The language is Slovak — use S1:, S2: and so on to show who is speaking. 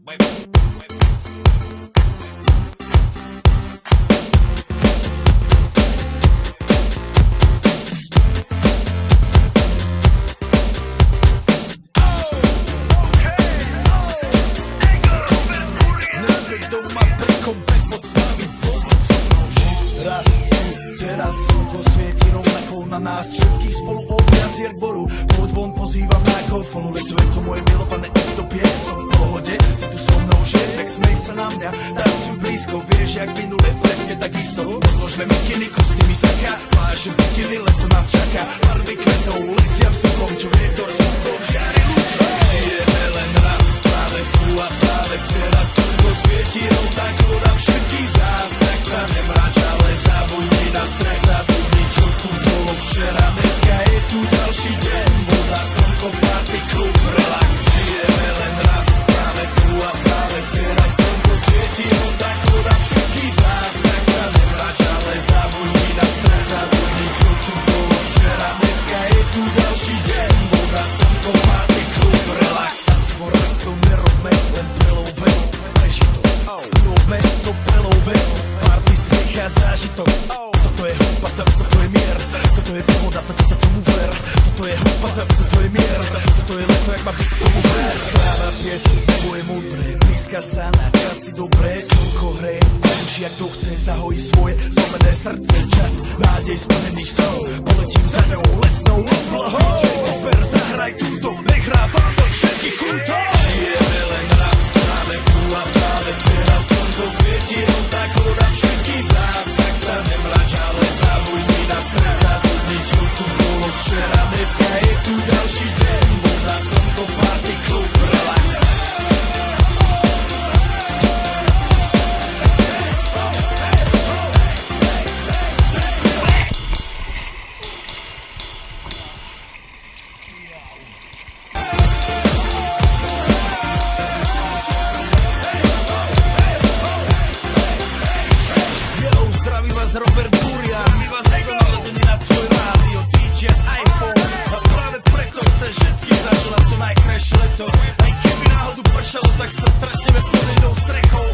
S1: Teraz slnko svieti rovnako na nás všetkých spolu objazie k boru. Poď von, pozývam na golfonu, letuje to moje milované utopie. Som v pohode, si tu so mnou, že tak smej sa na mňa. Tancuj blízko, vieš, jak minule, presne takisto. Odložme mikiny, kostýmy saka, vážim bikiny, leto nás čaká. Barvy kvetov letia vzduchom, čo vietor s vzduchom žiari ľudí. Žijeme len raz, práve tu a práve teraz slnko svieti rovnako na všetkých z nás. Tak sa nemráč, ale zabudni na strach, zabudni, čo tu bolo včera. Dneska je tu ďalší deň, voda, slnko, party, klub, relax. Žijeme len raz, práve tu a práve teraz slnko svieti rovnako na všetkých z nás. Tak sa nemráč, ale zabudni na strach, zabudni, čo tu bolo včera. Dneska je tu ďalší deň, voda, slnko, party, klub, relax. Zatvora som nerobme, len prelove, prežitok. Urobme to prelove, party, smiech a zážitok. Toto je hudba, toto je mier, toto je pohoda, tomu ver. Toto je hudba, toto je mier, toto je leto, jak má byť, tomu ver. Práva pieseň, nebo je múdre, blízka sa na časy dobré. Slnko hreje, už jak to chce, zahojí svoje zlomené srdce. Čas nádej splnených snov, poletím za ňou letnou oblohou. Super, zahraj túto, nech hráva do všetkých kútov. Žijeme len raz, práve tu a práve teraz slnko svieti rovnako na všetkých z nás. Tak sa nemráč, ale zabudni na stres, zabudni, čo tu bolo včera. Dneska je tu ďalší deň, voda, slnko, party, klub, relax. Robert Burian, my vás ego naletení na tvoj rádio, DJ iPhone. A práve preto chcem všetkým zaželať to najkrajšie leto. Aj keby náhodu pršalo, tak sa stretneme pod jednou strechou.